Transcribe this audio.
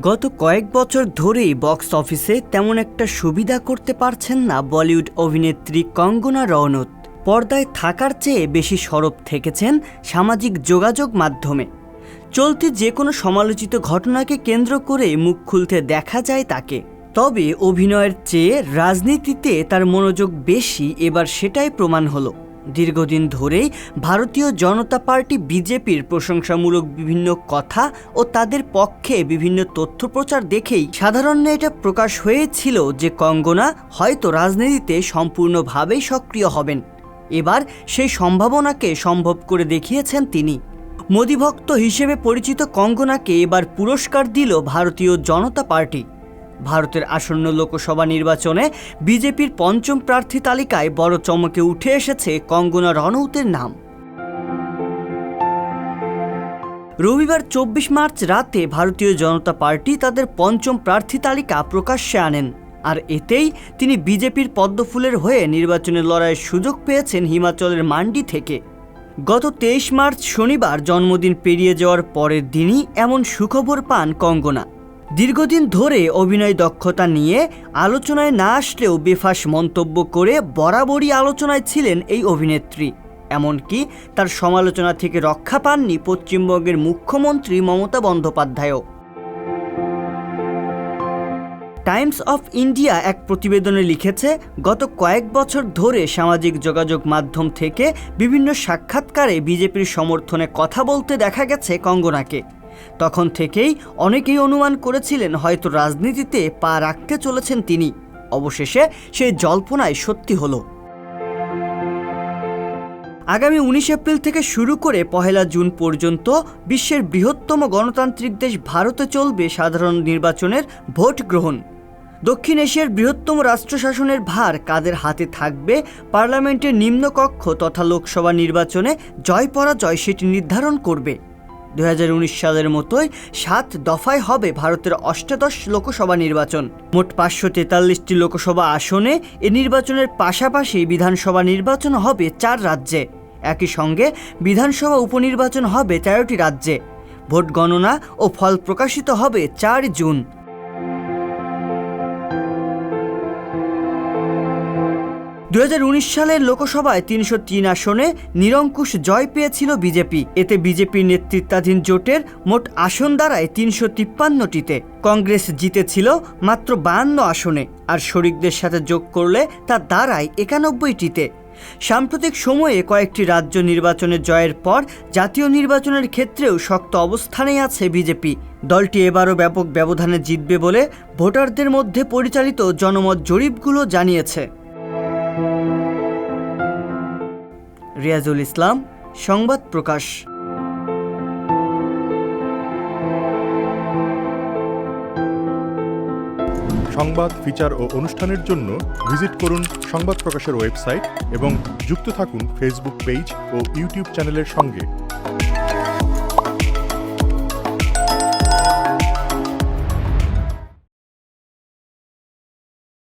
গত কয়েক বছর ধরেই বক্স অফিসে তেমন একটা সুবিধা করতে পারছেন না বলিউড অভিনেত্রী কঙ্গনা রনৌত। পর্দায় থাকার চেয়ে বেশি সরব থেকেছেন সামাজিক যোগাযোগ মাধ্যমে। চলতি যে কোনো সমালোচিত ঘটনাকে কেন্দ্র করে মুখ খুলতে দেখা যায় তাকে। তবে অভিনয়ের চেয়ে রাজনীতিতে তার মনোযোগ বেশি, এবার সেটাই প্রমাণ হলো। দীর্ঘদিন ধরেই ভারতীয় জনতা পার্টি বিজেপির প্রশংসামূলক বিভিন্ন কথা ও তাদের পক্ষে বিভিন্ন তথ্য প্রচার দেখেই সাধারণত এটা প্রকাশ হয়েছিল যে কঙ্গনা হয়তো রাজনীতিতে সম্পূর্ণভাবেই সক্রিয় হবেন। এবার সেই সম্ভাবনাকে সম্ভব করে দেখিয়েছেন তিনি। মোদিভক্ত হিসেবে পরিচিত কঙ্গনাকে এবার পুরস্কার দিল ভারতীয় জনতা পার্টি। ভারতের আসন্ন লোকসভা নির্বাচনে বিজেপির পঞ্চম প্রার্থী তালিকায় বড় চমকে উঠে এসেছে কঙ্গনা রনৌতের নাম। রবিবার 24 মার্চ রাতে ভারতীয় জনতা পার্টি তাদের পঞ্চম প্রার্থী তালিকা প্রকাশ্যে আনেন, আর এতেই তিনি বিজেপির পদ্মফুলের হয়ে নির্বাচনে লড়াইয়ের সুযোগ পেয়েছেন হিমাচলের মান্ডি থেকে। গত 23 মার্চ শনিবার জন্মদিন পেরিয়ে যাওয়ার পরের দিনই এমন সুখবর পান কঙ্গনা। দীর্ঘদিন ধরে অভিনয় দক্ষতা নিয়ে আলোচনায় না আসলেও বেফাঁস মন্তব্য করে বরাবরই আলোচনায় ছিলেন এই অভিনেত্রী। এমনকি তার সমালোচনা থেকে রক্ষা পাননি পশ্চিমবঙ্গের মুখ্যমন্ত্রী মমতা বন্দ্যোপাধ্যায়ও। টাইমস অফ ইন্ডিয়া এক প্রতিবেদনে লিখেছে, গত কয়েক বছর ধরে সামাজিক যোগাযোগ মাধ্যম থেকে বিভিন্ন সাক্ষাৎকারে বিজেপির সমর্থনে কথা বলতে দেখা গেছে কঙ্গনাকে। তখন থেকেই অনেকেই অনুমান করেছিলেন হয়তো রাজনীতিতে পা রাখতে চলেছেন তিনি। অবশেষে সেই জল্পনায় সত্যি হলো। আগামী 19 এপ্রিল থেকে শুরু করে 1 জুন পর্যন্ত বিশ্বের বৃহত্তম গণতান্ত্রিক দেশ ভারতে চলবে সাধারণ নির্বাচনের ভোট গ্রহণ। দক্ষিণ এশিয়ার বৃহত্তম রাষ্ট্রশাসনের ভার কাদের হাতে থাকবে, পার্লামেন্টের নিম্নকক্ষ তথা লোকসভা নির্বাচনে জয় পরাজয় সেটি নির্ধারণ করবে। 2019 সালের মতোই 7 দফায় হবে ভারতের অষ্টাদশ লোকসভা নির্বাচন। মোট 543টি লোকসভা আসনে এ নির্বাচনের পাশাপাশি বিধানসভা নির্বাচন হবে 4 রাজ্যে। একই সঙ্গে বিধানসভা উপনির্বাচন হবে 13টি রাজ্যে। ভোট গণনা ও ফল প্রকাশিত হবে 4 জুন। সালের লোকসভায় 303 আসনে নিরঙ্কুশ জয় পেয়েছিল বিজেপি। এতে বিজেপির নেতৃত্বাধীন জোটের মোট আসন দাঁড়ায় 353টিতে। কংগ্রেস জিতেছিল মাত্র 52 আসনে, আর শরিকদের সাথে যোগ করলে তা দাঁড়ায় 91টিতে। সাম্প্রতিক সময়ে কয়েকটি রাজ্য নির্বাচনের জয়ের পর জাতীয় নির্বাচনের ক্ষেত্রেও শক্ত অবস্থানেই আছে বিজেপি। দলটি এবারও ব্যাপক ব্যবধানে জিতবে বলে ভোটারদের মধ্যে পরিচালিত জনমত জরিপগুলো জানিয়েছে। রিয়াজুল ইসলাম, সংবাদ প্রকাশ। সংবাদ, ফিচার ও অনুষ্ঠানের জন্য ভিজিট করুন সংবাদ প্রকাশের ওয়েবসাইট এবং যুক্ত থাকুন ফেসবুক পেজ ও ইউটিউব চ্যানেলের সঙ্গে।